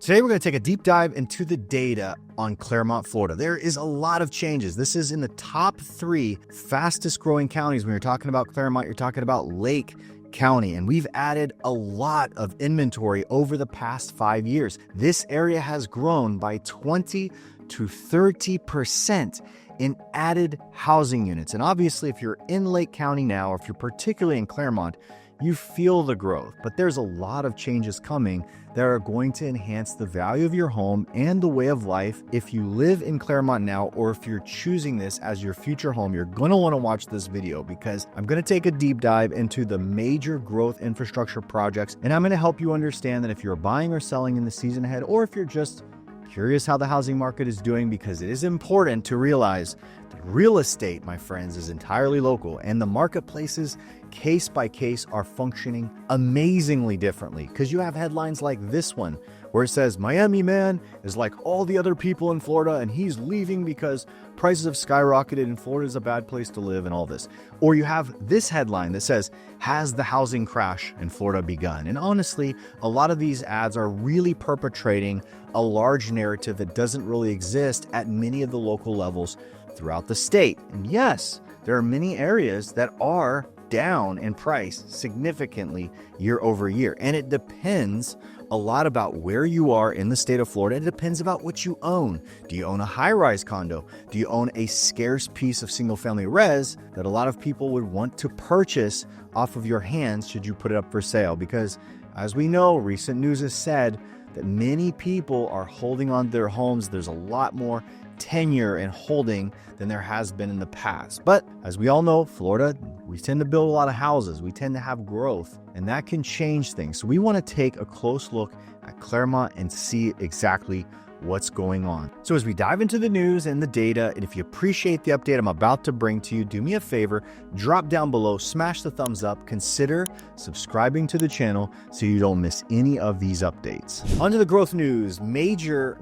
Today, we're going to take a deep dive into the data on Clermont, Florida. There is a lot of changes. This is in the top 3 fastest growing counties. When you're talking about Clermont, you're talking about Lake County, and we've added a lot of inventory over the past 5 years. This area has grown by 20 to 30% in added housing units. And obviously, if you're in Lake County now, or if you're particularly in Clermont, you feel the growth, but there's a lot of changes coming that are going to enhance the value of your home and the way of life. If you live in Clermont now, or if you're choosing this as your future home, you're going to want to watch this video because I'm going to take a deep dive into the major growth infrastructure projects, and I'm going to help you understand that if you're buying or selling in the season ahead, or if you're just curious how the housing market is doing, because it is important to realize that real estate, my friends, is entirely local, and the marketplaces case by case are functioning amazingly differently. Because you have headlines like this one where it says Miami man is like all the other people in Florida and he's leaving because prices have skyrocketed and Florida is a bad place to live and all this. Or you have this headline that says, has the housing crash in Florida begun? And honestly, a lot of these ads are really perpetrating a large narrative that doesn't really exist at many of the local levels throughout the state. And yes, there are many areas that are down in price significantly year over year. And it depends a lot about where you are in the state of Florida. It depends about what you own. Do you own a high-rise condo? Do you own a scarce piece of single-family res that a lot of people would want to purchase off of your hands should you put it up for sale? Because as we know, recent news has said that many people are holding on to their homes. There's a lot more tenure and holding than there has been in the past. But as we all know, Florida, we tend to build a lot of houses. We tend to have growth, and that can change things. So we want to take a close look at Clermont and see exactly what's going on. So as we dive into the news and the data, and if you appreciate the update I'm about to bring to you, do me a favor, drop down below, smash the thumbs up, consider subscribing to the channel so you don't miss any of these updates. On to the growth news, major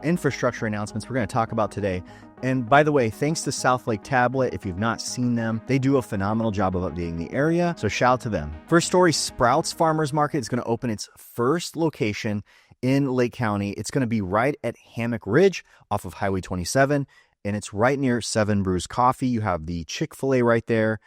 infrastructure announcements we're going to talk about today. And by the way, thanks to South Lake Tablet, if you've not seen them, they do a phenomenal job of updating the area, so shout out to them. First story, Sprouts Farmers Market is going to open its first location in Lake County. It's going to be right at Hammock Ridge off of Highway 27, and it's right near Seven Brews Coffee. You have the Chick-fil-A right there,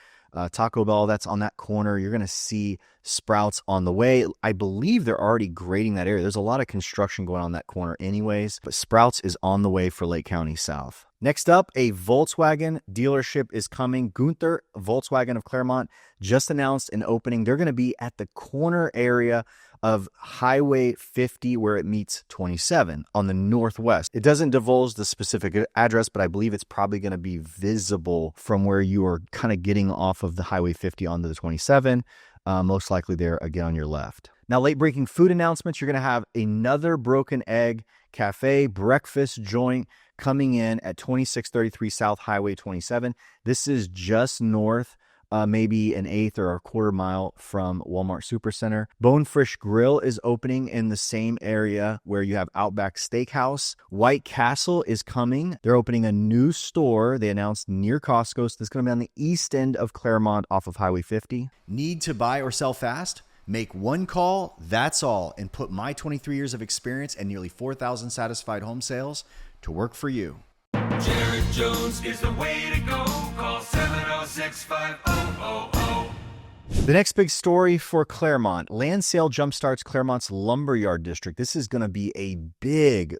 Taco Bell, that's on that corner. You're going to see Sprouts on the way. I believe they're already grading that area. There's a lot of construction going on that corner anyways, but Sprouts is on the way for Lake County South. Next up, a Volkswagen dealership is coming. Gunther Volkswagen of Clermont just announced an opening. They're going to be at the corner area of Highway 50 where it meets 27 on the northwest. It doesn't divulge the specific address, but I believe it's probably going to be visible from where you are kind of getting off of the Highway 50 onto the 27. Most likely there again on your left. Now, late breaking food announcements. You're going to have another Broken Egg Cafe breakfast joint coming in at 2633 South Highway 27. This is just north, maybe an eighth or a quarter mile from Walmart Supercenter. Bonefish Grill is opening in the same area where you have Outback Steakhouse. White Castle is coming. They're opening a new store, they announced, near Costco. So this is going to be on the east end of Clermont off of Highway 50. Need to buy or sell fast? Make one call, that's all, and put my 23 years of experience and nearly 4,000 satisfied home sales to work for you. Jared Jones is the way to go. Call 706-5000. The next big story for Clermont, land sale jumpstarts Clermont's Lumberyard district. This is going to be a big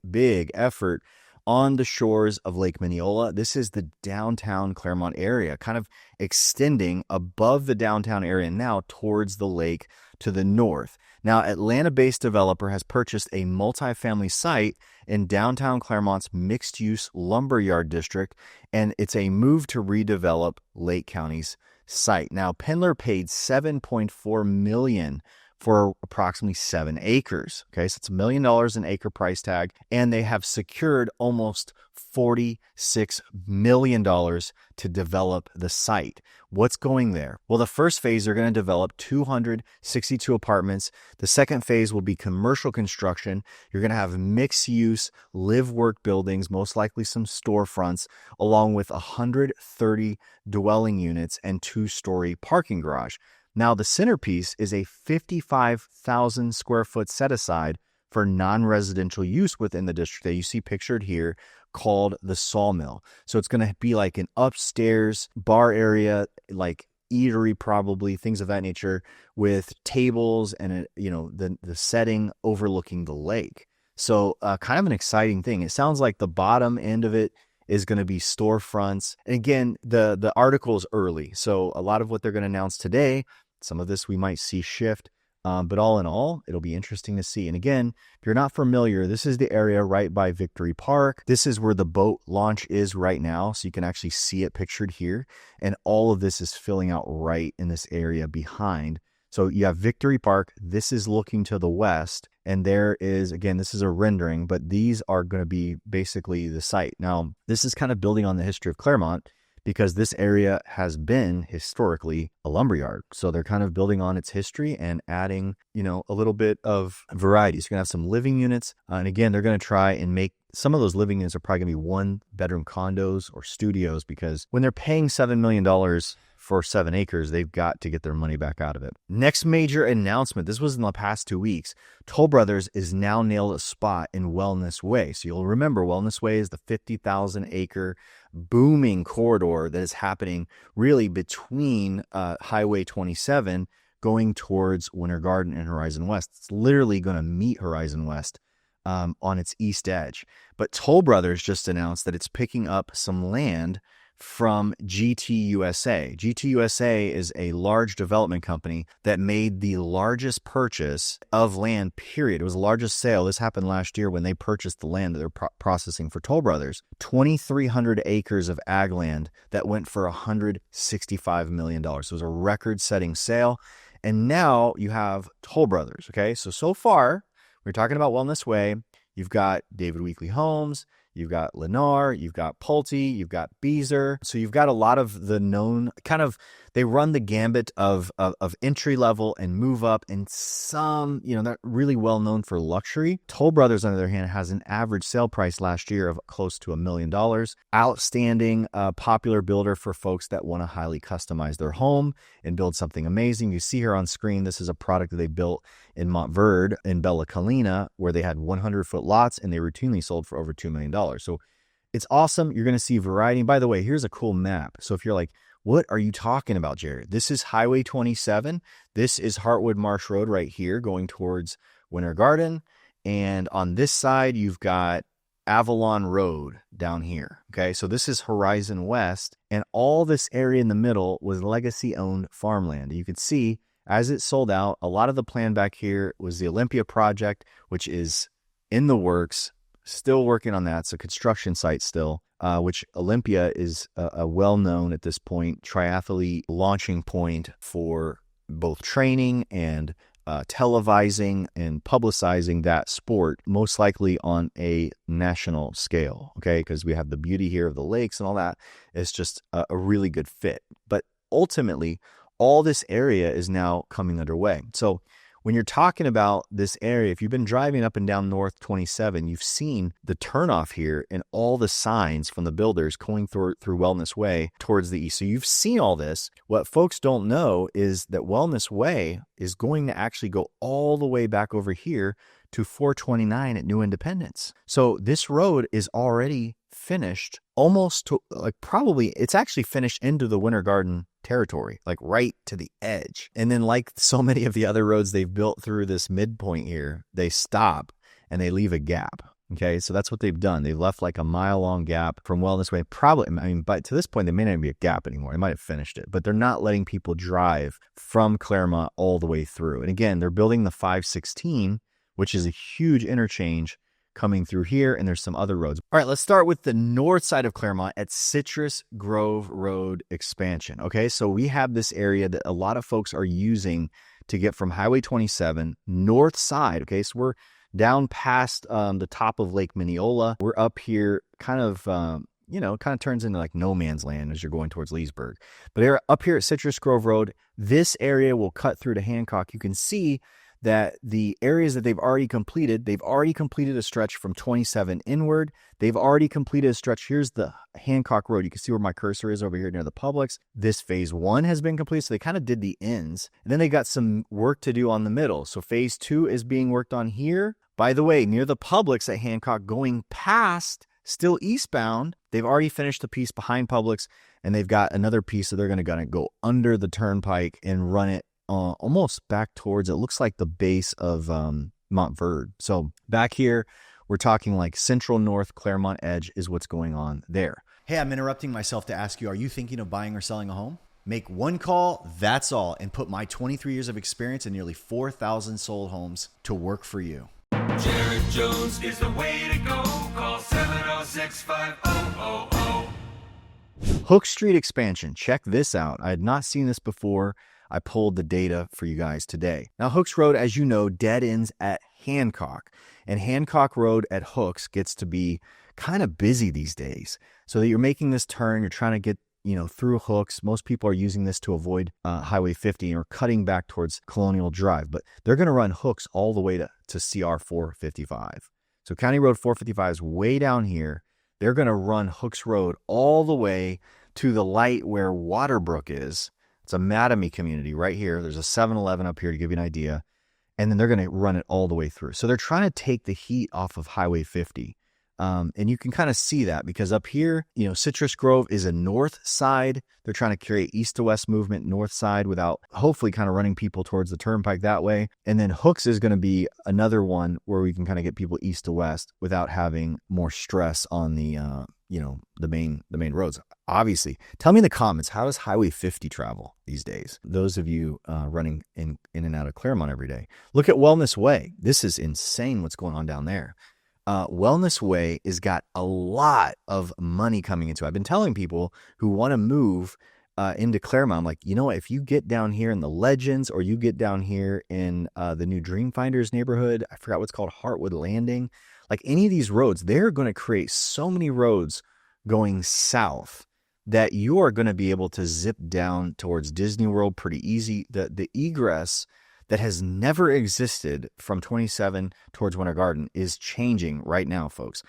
effort on the shores of Lake Mineola. This is the downtown Clermont area, kind of extending above the downtown area now towards the lake to the north. Now, Atlanta-based developer has purchased a multifamily site in downtown Clermont's mixed-use Lumberyard district, and it's a move to redevelop Lake County's site. Now, Pendler paid $7.4 million for approximately 7 acres. Okay, so it's $1 million an acre price tag, and they have secured almost $46 million to develop the site. What's going there? Well, the first phase, they're going to develop 262 apartments. The second phase will be commercial construction. You're going to have mixed-use live-work buildings, most likely some storefronts, along with 130 dwelling units and 2-story parking garage. Now, the centerpiece is a 55,000 square foot set aside for non-residential use within the district that you see pictured here called the Sawmill. So it's going to be like an upstairs bar area, like eatery, probably things of that nature, with tables and the setting overlooking the lake. So kind of an exciting thing. It sounds like the bottom end of it is going to be storefronts. And again, the article is early, so a lot of what they're going to announce today, some of this we might see shift. But all in all, it'll be interesting to see. And again, if you're not familiar, this is the area right by Victory Park. This is where the boat launch is right now. So you can actually see it pictured here. And all of this is filling out right in this area behind. So you have Victory Park. This is looking to the west. And there is, again, this is a rendering, but these are going to be basically the site. Now, this is kind of building on the history of Clermont, because this area has been historically a lumberyard. So they're kind of building on its history and adding, a little bit of variety. So you're going to have some living units. And again, they're going to try and make some of those living units are probably going to be 1-bedroom condos or studios, because when they're paying $7 million for 7 acres, they've got to get their money back out of it. Next major announcement. This was in the past 2 weeks. Toll Brothers is now nailed a spot in Wellness Way. So you'll remember Wellness Way is the 50,000 acre booming corridor that is happening really between Highway 27 going towards Winter Garden and Horizon West. It's literally going to meet Horizon West on its east edge. But Toll Brothers just announced that it's picking up some land from GTUSA. GTUSA is a large development company that made the largest purchase of land, period. It was the largest sale. This happened last year when they purchased the land that they're processing for Toll Brothers. 2,300 acres of ag land that went for $165 million. So it was a record-setting sale. And now you have Toll Brothers, okay? So far, we're talking about Wellness Way. You've got David Weekley Homes, you've got Lennar, you've got Pulte, you've got Beazer. So you've got a lot of the known they run the gambit of entry level and move up, and some, they're really well known for luxury. Toll Brothers, on the other hand, has an average sale price last year of close to $1 million. Outstanding, popular builder for folks that want to highly customize their home and build something amazing. You see here on screen, this is a product that they built in Montverde in Bella Colina, where they had 100-foot lots and they routinely sold for over $2 million. So it's awesome. You're going to see variety. And by the way, here's a cool map. So if you're like, what are you talking about, Jared? This is Highway 27. This is Heartwood Marsh Road right here going towards Winter Garden. And on this side, you've got Avalon Road down here. Okay, so this is Horizon West. And all this area in the middle was legacy-owned farmland. And you can see as it sold out, a lot of the plan back here was the Olympia project, which is in the works, still working on that. So construction site still. Which Olympia is a well-known at this point triathlete launching point for both training and televising and publicizing that sport, most likely on a national scale, okay? Because we have the beauty here of the lakes and all that. It's just a really good fit. But ultimately, all this area is now coming underway. So when you're talking about this area, if you've been driving up and down North 27, you've seen the turnoff here and all the signs from the builders going through Wellness Way towards the east. So you've seen all this. What folks don't know is that Wellness Way is going to actually go all the way back over here to 429 at New Independence. So this road is already finished almost to, probably it's actually finished into the Winter Garden territory, like right to the edge. And then like so many of the other roads they've built through this midpoint here, they stop and they leave a gap. Okay, so that's what they've done. They've left like a mile-long gap from Wellness Way. Probably, but to this point, they may not even be a gap anymore. They might have finished it, but they're not letting people drive from Clermont all the way through. And again, they're building the 516, which is a huge interchange coming through here, and there's some other roads. All right, let's start with the north side of Clermont at Citrus Grove Road expansion. Okay, so we have this area that a lot of folks are using to get from Highway 27 north side. Okay, so we're down past the top of Lake Mineola. We're up here kind of turns into like no man's land as you're going towards Leesburg. But they're up here at Citrus Grove Road. This area will cut through to Hancock. You can see that the areas that they've already completed a stretch from 27 inward. They've already completed a stretch. Here's the Hancock Road. You can see where my cursor is over here near the Publix. This phase 1 has been completed. So they kind of did the ends. And then they got some work to do on the middle. So phase 2 is being worked on here By the way, near the Publix at Hancock going past, still eastbound, they've already finished the piece behind Publix, and they've got another piece that they're going to go under the turnpike and run it almost back towards, it looks like the base of Montverde. So back here, we're talking like central north Clermont edge is what's going on there. Hey, I'm interrupting myself to ask you, are you thinking of buying or selling a home? Make one call, that's all, and put my 23 years of experience in nearly 4,000 sold homes to work for you. Jared Jones is the way to go. Call 706-5000. Hook Street expansion. Check this out. I had not seen this before. I pulled the data for you guys today. Now, Hooks Road, as you know, dead ends at Hancock. And Hancock Road at Hooks gets to be kind of busy these days. So that you're making this turn, you're trying to get through Hooks. Most people are using this to avoid Highway 50 or cutting back towards Colonial Drive, but they're going to run Hooks all the way to CR 455. So County Road 455 is way down here. They're going to run Hooks Road all the way to the light where Waterbrook is. It's a Mattamy community right here. There's a 7-Eleven up here to give you an idea. And then they're going to run it all the way through. So they're trying to take the heat off of Highway 50. And you can kind of see that because up here, Citrus Grove is a north side. They're trying to create east to west movement north side without hopefully kind of running people towards the turnpike that way. And then Hooks is going to be another one where we can kind of get people east to west without having more stress on the, the main roads. Obviously, tell me in the comments, how does Highway 50 travel these days? Those of you running in and out of Clermont every day. Look at Wellness Way. This is insane what's going on down there. Wellness Way has got a lot of money coming into it. I've been telling people who want to move into Clermont, I'm like, if you get down here in the Legends or you get down here in the new Dreamfinders neighborhood, I forgot what's called Heartwood Landing, like any of these roads, they're going to create so many roads going south that you are going to be able to zip down towards Disney World pretty easy. The egress that has never existed from 27 towards Winter Garden is changing right now, folks.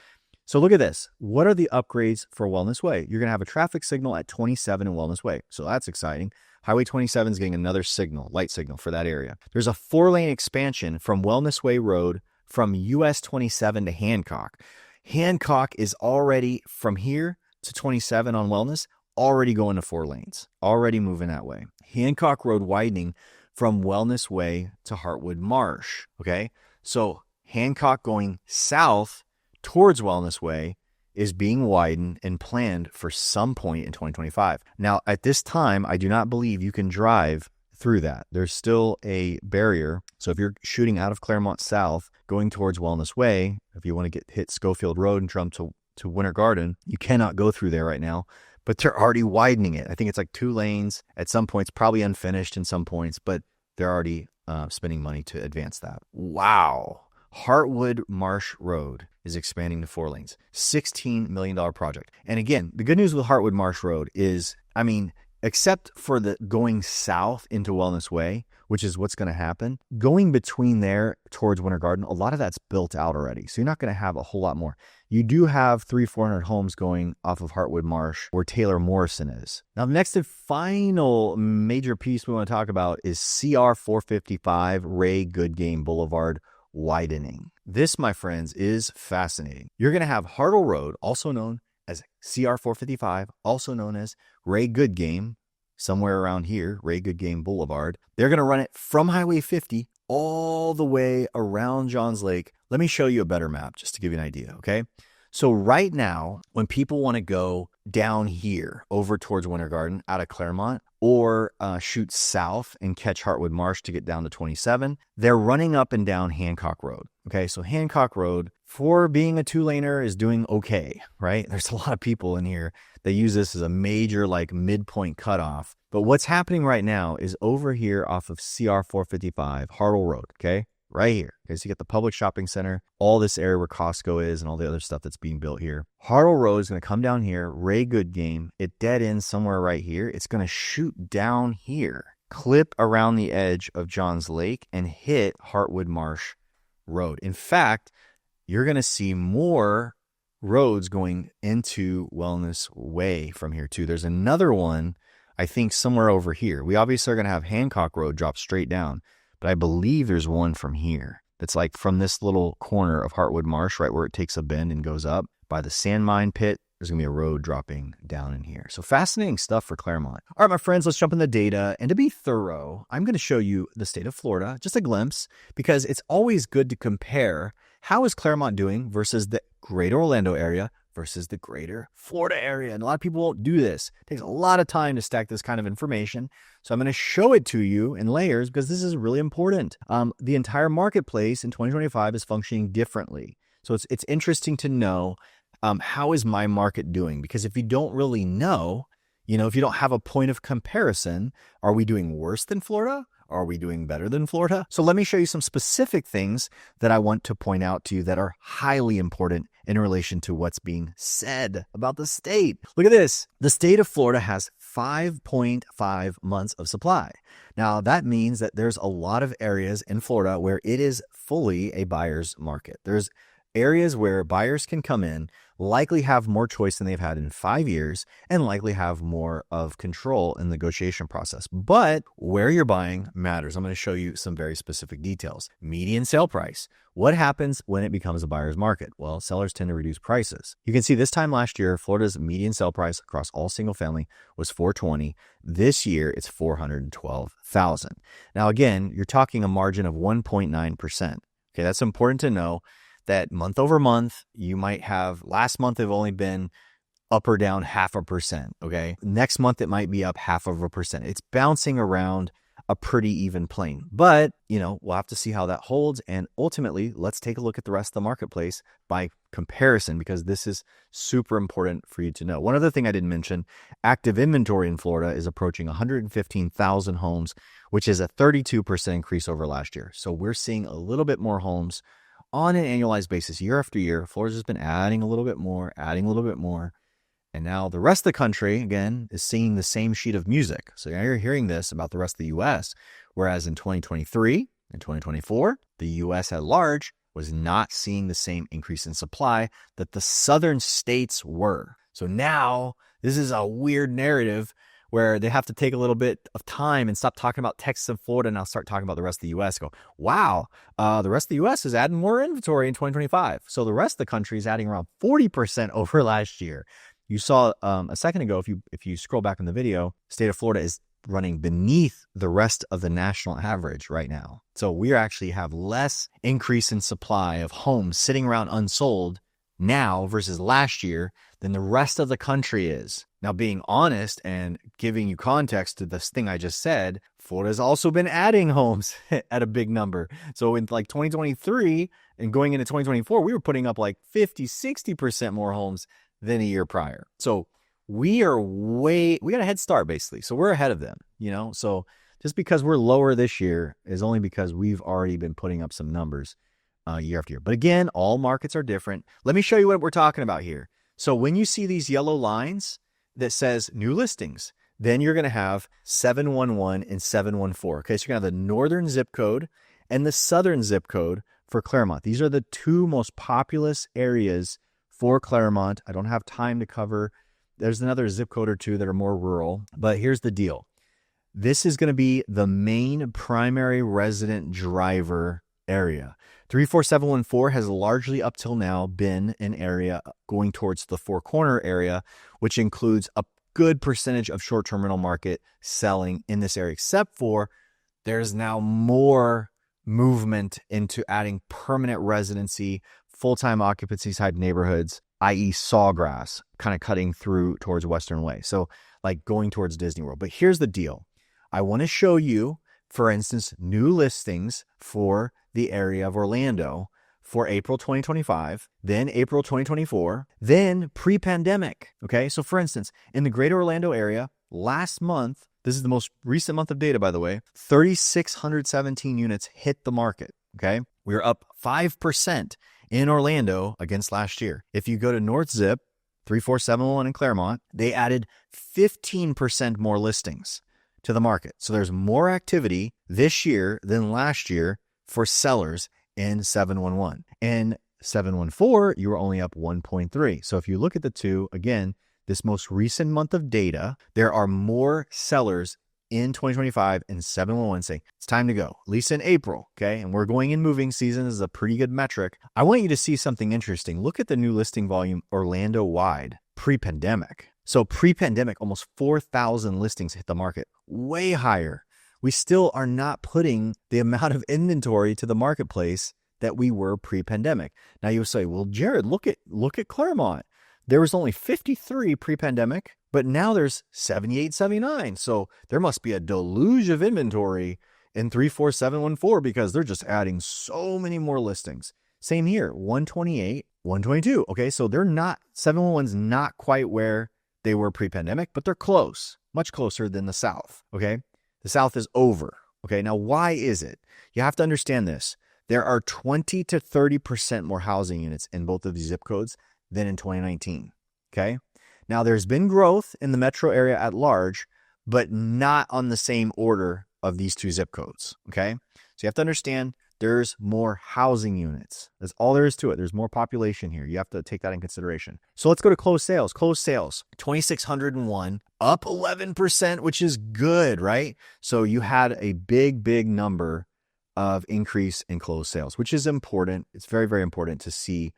So look at this. What are the upgrades for Wellness Way? You're going to have a traffic signal at 27 in Wellness Way. So that's exciting. Highway 27 is getting another signal, light signal for that area. There's a 4-lane expansion from Wellness Way Road from US 27 to Hancock. Hancock is already from here to 27 on Wellness, already going to 4 lanes, already moving that way. Hancock Road widening from Wellness Way to Heartwood Marsh, okay? So Hancock going south towards Wellness Way is being widened and planned for some point in 2025. Now, at this time, I do not believe you can drive through that. There's still a barrier. So if you're shooting out of Clermont South, going towards Wellness Way, if you want to hit Schofield Road and jump to Winter Garden, you cannot go through there right now. But they're already widening it. I think it's like 2 lanes at some points, probably unfinished in some points, but they're already spending money to advance that. Wow. Heartwood Marsh Road is expanding to 4 lanes. $16 million project. And again, the good news with Heartwood Marsh Road is, except for the going south into Wellness Way, which is what's going to happen, going between there towards Winter Garden, a lot of that's built out already. So you're not going to have a whole lot more. You do have 300-400 homes going off of Heartwood Marsh where Taylor Morrison is. Now, the next and final major piece we want to talk about is CR 455 Ray Goodgame Boulevard widening. This, my friends, is fascinating. You're going to have Hartle Road, also known as CR 455, also known as Ray Goodgame, somewhere around here, Ray Goodgame Boulevard. They're going to run it from Highway 50 all the way around Johns Lake. Let me show you a better map just to give you an idea, okay? So right now, when people want to go down here over towards Winter Garden out of Clermont or shoot south and catch Heartwood Marsh to get down to 27, they're running up and down Hancock Road. Okay, so Hancock Road, for being a 2-laner, is doing okay, right? There's a lot of people in here that use this as a major midpoint cutoff. But what's happening right now is over here off of CR 455, Hartle Road, okay? Right here. Okay, so you get the public shopping center, all this area where Costco is and all the other stuff that's being built here. Hartle Road is going to come down here, Ray Goodgame. It dead ends somewhere right here. It's going to shoot down here, clip around the edge of Johns Lake, and hit Heartwood Marsh Road. In fact, you're going to see more roads going into Wellness Way from here too. There's another one, I think, somewhere over here. We obviously are going to have Hancock Road drop straight down, but I believe there's one from here That's like from this little corner of Heartwood Marsh, right where it takes a bend and goes up by the sand mine pit. There's going to be a road dropping down in here. So fascinating stuff for Clermont. All right, my friends, let's jump in the data. And to be thorough, I'm going to show you the state of Florida, just a glimpse, because it's always good to compare how is Clermont doing versus the greater Orlando area versus the greater Florida area. And a lot of people won't do this. It takes a lot of time to stack this kind of information. So I'm going to show it to you in layers because this is really important. The entire marketplace in 2025 is functioning differently. So it's interesting to know how is my market doing? Because if you don't really know, if you don't have a point of comparison, are we doing worse than Florida? Are we doing better than Florida? So let me show you some specific things that I want to point out to you that are highly important in relation to what's being said about the state. Look at this. The state of Florida has 5.5 months of supply. Now, that means that there's a lot of areas in Florida where it is fully a buyer's market. There's areas where buyers can come in, likely have more choice than they've had in 5 years, and likely have more of control in the negotiation process. But where you're buying matters. I'm going to show you some very specific details. Median sale price. What happens when it becomes a buyer's market? Well, sellers tend to reduce prices. You can see this time last year, Florida's median sale price across all single family was $420,000. This year, it's $412,000. Now, again, you're talking a margin of 1.9%. Okay, that's important to know. That month over month, you might have, last month have only been up or down 0.5%, okay? Next month, it might be up 0.5%. It's bouncing around a pretty even plane. But, we'll have to see how that holds. And ultimately, let's take a look at the rest of the marketplace by comparison, because this is super important for you to know. One other thing I didn't mention, active inventory in Florida is approaching 115,000 homes, which is a 32% increase over last year. So we're seeing a little bit more homes on an annualized basis, year after year. Florida's just been adding a little bit more. And now the rest of the country, again, is singing the same sheet of music. So now you're hearing this about the rest of the U.S., whereas in 2023 and 2024, the U.S. at large was not seeing the same increase in supply that the southern states were. So now this is a weird narrative where they have to take a little bit of time and stop talking about Texas and Florida and now start talking about the rest of the U.S. Go, wow, the rest of the U.S. is adding more inventory in 2025. So the rest of the country is adding around 40% over last year. You saw a second ago, if you scroll back in the video, state of Florida is running beneath the rest of the national average right now. So we actually have less increase in supply of homes sitting around unsold now versus last year than the rest of the country is. Now, being honest and giving you context to this thing I just said, Florida's also been adding homes at a big number. So in like 2023 and going into 2024, we were putting up like 50-60% more homes than a year prior. So we got a head start basically. So we're ahead of them, So just because we're lower this year is only because we've already been putting up some numbers year after year. But again, all markets are different. Let me show you what we're talking about here. So when you see these yellow lines that says new listings, then you're going to have 711 and 714. Okay, so you're going to have the northern zip code and the southern zip code for Clermont. These are the two most populous areas for Clermont. I don't have time to cover. There's another zip code or two that are more rural, but here's the deal. This is going to be the main primary resident driver area. 34714 has largely up till now been an area going towards the Four Corner area, which includes a good percentage of short-term rental market selling in this area, except for there's now more movement into adding permanent residency, full-time occupancy type neighborhoods, i.e. Sawgrass, kind of cutting through towards Western Way. So like going towards Disney World. But here's the deal. I want to show you, for instance, new listings for the area of Orlando for April 2025, then April 2024, then pre-pandemic. Okay, so for instance, in the greater Orlando area, last month, this is the most recent month of data, by the way, 3,617 units hit the market. Okay, we are up 5% in Orlando against last year. If you go to North Zip, 34711 in Clermont, they added 15% more listings to the market. So there's more activity this year than last year for sellers in 711. In 714, you were only up 1.3. So if you look at the two, again, this most recent month of data, there are more sellers in 2025 and 711 saying it's time to go, at least in April, okay? And we're going in moving season. This is a pretty good metric. I want you to see something interesting. Look at the new listing volume Orlando-wide pre-pandemic. So pre-pandemic, almost 4,000 listings hit the market, way higher. We still are not putting the amount of inventory to the marketplace that we were pre-pandemic. Now you'll say, well, Jared, look at Clermont. There was only 53 pre-pandemic, but now there's 78, 79. So there must be a deluge of inventory in 34714 because they're just adding so many more listings. Same here, 128, 122. Okay, so they're not, 711's not quite where they were pre-pandemic, but they're close, much closer than the South. Okay, the South is over. Okay, now why is it? You have to understand this. There are 20 to 30% more housing units in both of these zip codes than in 2019. Okay. Now there's been growth in the metro area at large, but not on the same order of these two zip codes. Okay. So you have to understand there's more housing units. That's all there is to it. There's more population here. You have to take that in consideration. So let's go to closed sales. Closed sales, 2,601, up 11%, which is good, right? So you had a big number of increase in closed sales, which is important. It's very, very important to see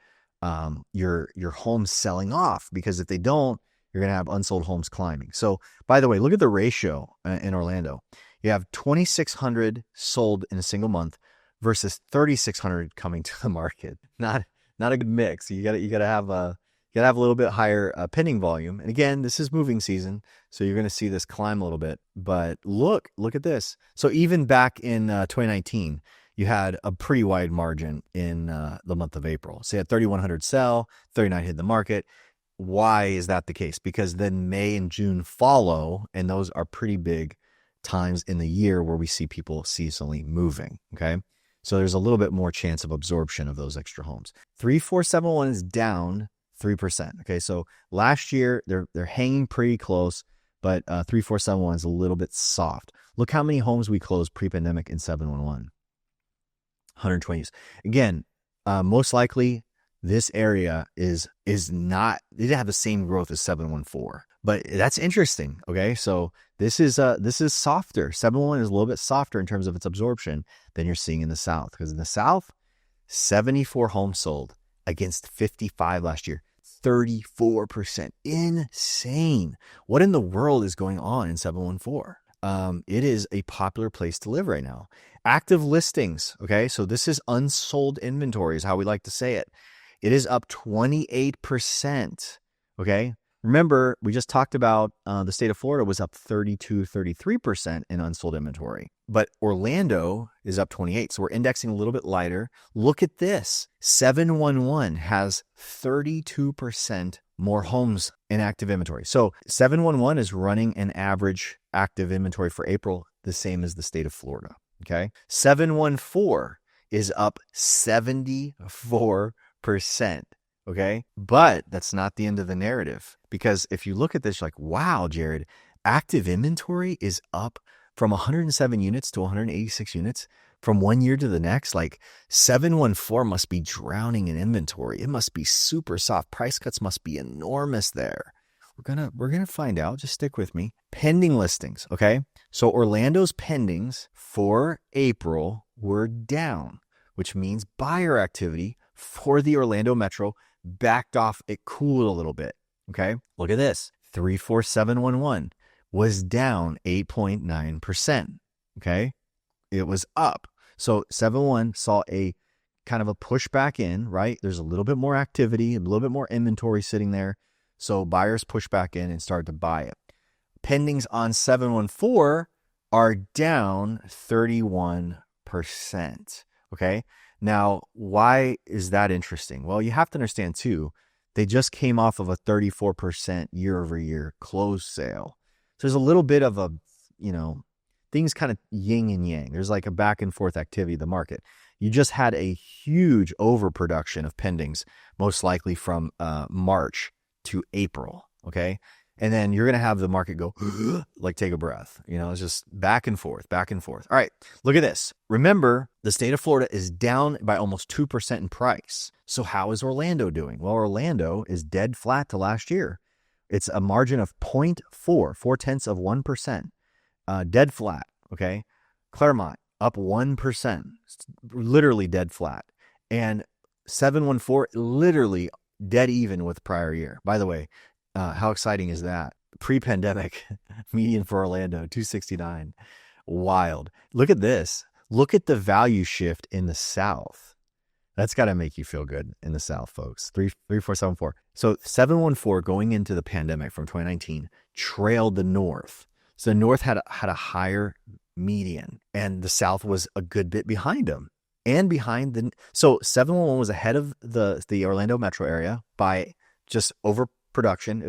your homes selling off, because if they don't, you're going to have unsold homes climbing. So by the way, look at the ratio in Orlando. You have 2,600 sold in a single month versus 3,600 coming to the market. Not a good mix. You got to have a little bit higher pending volume. And again, this is moving season, so you're going to see this climb a little bit. But look at this. So even back in 2019, you had a pretty wide margin in the month of April. So you had 3,100 sell, 39 hit the market. Why is that the case? Because then May and June follow, and those are pretty big times in the year where we see people seasonally moving. Okay. So there's a little bit more chance of absorption of those extra homes. 3,471 is down 3%. Okay. So last year they're hanging pretty close, but 3,471 is a little bit soft. Look how many homes we closed pre-pandemic in 711. 120s. Again, most likely this area is not, they didn't have the same growth as 714, but that's interesting. Okay. So this is softer. 711 is a little bit softer in terms of its absorption than you're seeing in the South, because in the South, 74 homes sold against 55 last year, 34%. Insane. What in the world is going on in 714? It is a popular place to live right now. Active listings. Okay. So this is unsold inventory is how we like to say it. It is up 28%. Okay. Remember, we just talked about the state of Florida was up 33% in unsold inventory, but Orlando is up 28. So we're indexing a little bit lighter. Look at this. 711 has 32% more homes in active inventory. So 711 is running an average active inventory for April, the same as the state of Florida. Okay. 714 is up 74%. Okay. But that's not the end of the narrative, because if you look at this, you're like, wow, Jared, active inventory is up from 107 units to 186 units from one year to the next. Like 714 must be drowning in inventory. It must be super soft. Price cuts must be enormous there. We're gonna find out. Just stick with me. Pending listings. Okay. So Orlando's pendings for April were down, which means buyer activity for the Orlando Metro backed off. It cooled a little bit. Okay. Look at this. 34711 was down 8.9%. Okay. It was up. So 71 saw a kind of a pushback in, right? There's a little bit more activity, a little bit more inventory sitting there. So buyers push back in and started to buy it. Pendings on 714 are down 31%. Okay. Now, why is that interesting? Well, you have to understand too, they just came off of a 34% year over year closed sale. So there's a little bit of a, things kind of yin and yang. There's like a back and forth activity of the market. You just had a huge overproduction of pendings, most likely from March to April. Okay. And then you're going to have the market go like take a breath. It's just back and forth, back and forth. All right, look at this. Remember, the state of Florida is down by almost 2% in price. So how is Orlando doing? Well, Orlando is dead flat to last year. It's a margin of 0.4, 0.4%. dead flat. Okay. Clermont up 1%, literally dead flat. And 714 literally dead even with prior year. By the way, how exciting is that? Pre-pandemic median for Orlando, 269. Wild. Look at this. Look at the value shift in the South. That's got to make you feel good in the South, folks. 3474. So 714 going into the pandemic from 2019 trailed the North. So the North had a higher median, and the South was a good bit behind them. And behind so 711 was ahead of the Orlando metro area by just overproduction.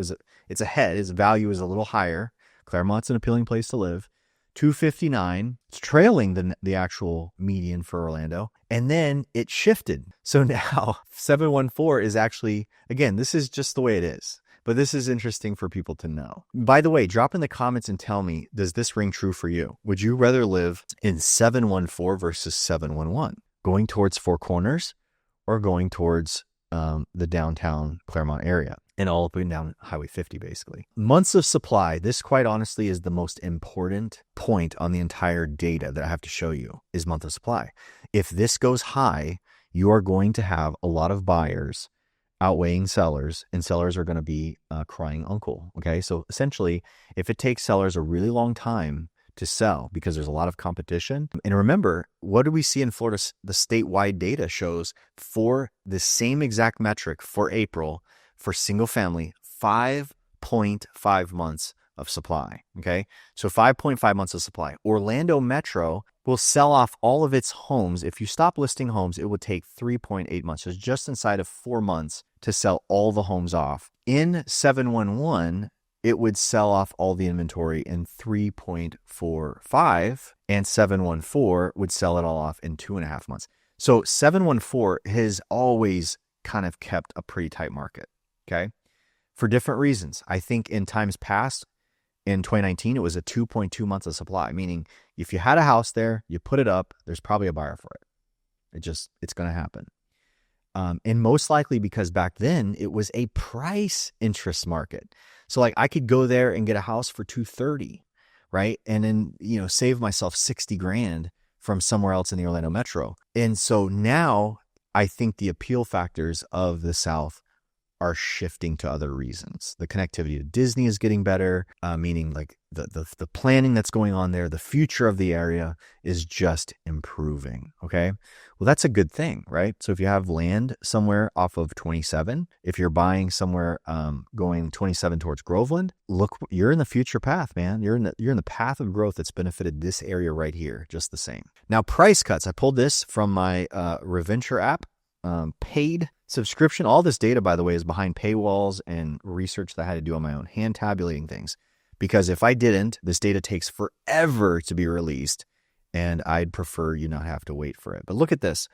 It's ahead. Its value is a little higher. Clermont's an appealing place to live. 259, it's trailing the actual median for Orlando. And then it shifted. So now 714 is actually, again, this is just the way it is. But this is interesting for people to know. By the way, drop in the comments and tell me, does this ring true for you? Would you rather live in 714 versus 711? Going towards Four Corners or going towards the downtown Clermont area? And all up and down Highway 50, basically. Months of supply. This, quite honestly, is the most important point on the entire data that I have to show you is month of supply. If this goes high, you are going to have a lot of buyers outweighing sellers, and sellers are going to be crying uncle. Okay. So essentially, if it takes sellers a really long time to sell because there's a lot of competition. And remember, what do we see in Florida? The statewide data shows for the same exact metric for April, for single family, 5.5 months of supply. Okay. So 5.5 months of supply. Orlando Metro will sell off all of its homes. If you stop listing homes, it would take 3.8 months. So it's just inside of 4 months to sell all the homes off. In 711, it would sell off all the inventory in 3.45, and 714 would sell it all off in 2.5 months. So 714 has always kind of kept a pretty tight market. Okay. For different reasons. I think in times past, in 2019, it was a 2.2 months of supply, meaning if you had a house there, you put it up, there's probably a buyer for it. It's going to happen. And most likely because back then it was a price interest market. So like I could go there and get a house for $230, right? And then, save myself $60,000 from somewhere else in the Orlando metro. And so now I think the appeal factors of the South are shifting to other reasons. The connectivity to Disney is getting better, meaning like the planning that's going on there, the future of the area is just improving. Okay. Well, that's a good thing, right? So if you have land somewhere off of 27, if you're buying somewhere going 27 towards Groveland, look, you're in the future path, man. You're in the path of growth that's benefited this area right here, just the same. Now, price cuts. I pulled this from my Reventure app. Paid subscription. All this data, by the way, is behind paywalls and research that I had to do on my own, hand tabulating things. Because if I didn't, this data takes forever to be released, and I'd prefer you not have to wait for it. But look at this.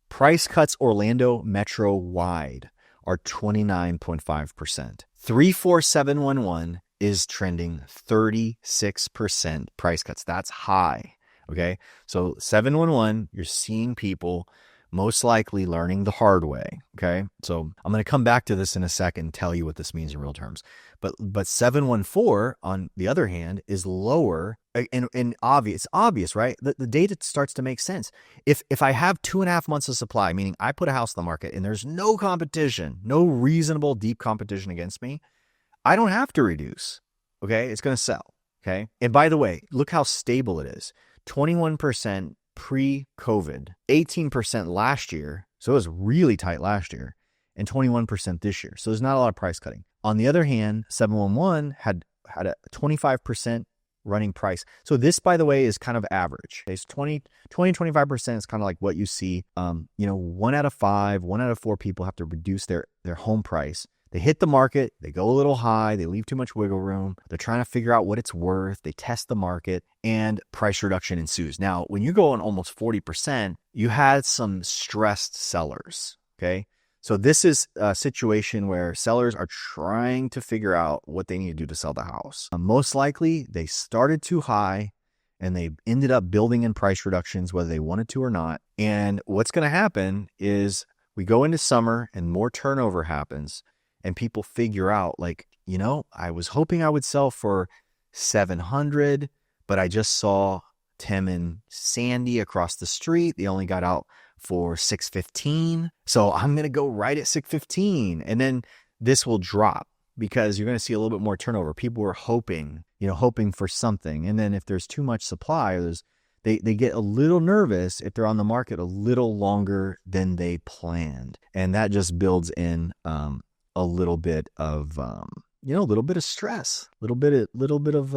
Price cuts Orlando metro wide are 29.5%. 34711 is trending 36% price cuts. That's high. Okay. So 711, you're seeing people most likely learning the hard way. Okay. So I'm going to come back to this in a second and tell you what this means in real terms. But 714, on the other hand, is lower and obvious. It's obvious, right? The data starts to make sense. If I have 2.5 months of supply, meaning I put a house on the market and there's no competition, no reasonable deep competition against me, I don't have to reduce. Okay. It's going to sell. Okay. And by the way, look how stable it is. 21% pre-COVID, 18% last year. So it was really tight last year, and 21% this year. So there's not a lot of price cutting. On the other hand, 711 had a 25% running price. So this, by the way, is kind of average. Okay, so 25% is kind of like what you see. 1 out of 5, 1 out of 4 people have to reduce their home price. They hit the market, they go a little high, they leave too much wiggle room. They're trying to figure out what it's worth. They test the market, and price reduction ensues. Now, when you go on almost 40%, you had some stressed sellers. Okay. So this is a situation where sellers are trying to figure out what they need to do to sell the house. Most likely they started too high and they ended up building in price reductions, whether they wanted to or not. And what's going to happen is we go into summer and more turnover happens. And people figure out, I was hoping I would sell for 700, but I just saw Tim and Sandy across the street. They only got out for 615. So I'm going to go right at 615. And then this will drop because you're going to see a little bit more turnover. People are hoping for something. And then if there's too much supply, they get a little nervous if they're on the market a little longer than they planned. And that just builds in a little bit of, a little bit of stress, a little bit of,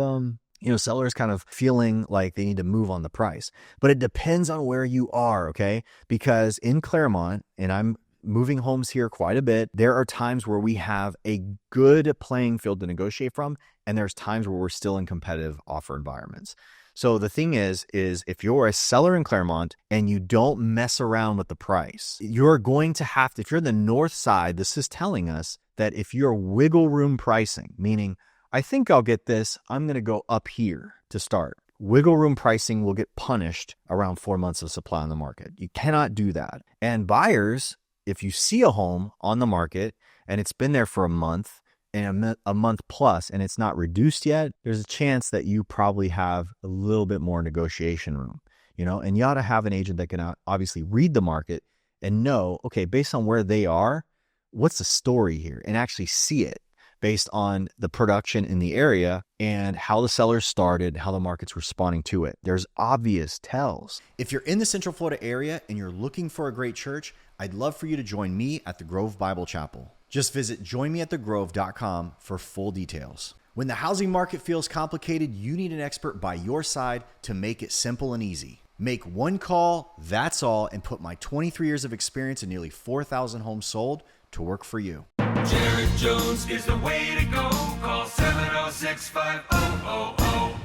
sellers kind of feeling like they need to move on the price. But it depends on where you are, okay? Because in Clermont, and I'm moving homes here quite a bit, there are times where we have a good playing field to negotiate from, and there's times where we're still in competitive offer environments. So the thing is if you're a seller in Clermont and you don't mess around with the price, you're going to have to, if you're in the north side, this is telling us that if you're wiggle room pricing, meaning I think I'll get this, I'm going to go up here to start. Wiggle room pricing will get punished around 4 months of supply on the market. You cannot do that. And buyers, if you see a home on the market and it's been there for a month and a month plus and it's not reduced yet, there's a chance that you probably have a little bit more negotiation room, and you ought to have an agent that can obviously read the market and know, okay, based on where they are, what's the story here, and actually see it based on the production in the area and how the sellers started, how the market's responding to it. There's obvious tells. If you're in the Central Florida area and you're looking for a great church, I'd love for you to join me at the Grove Bible Chapel. Just visit joinmeatthegrove.com for full details. When the housing market feels complicated, you need an expert by your side to make it simple and easy. Make one call, that's all, and put my 23 years of experience in nearly 4,000 homes sold to work for you. Jared Jones is the way to go. Call 706-5000.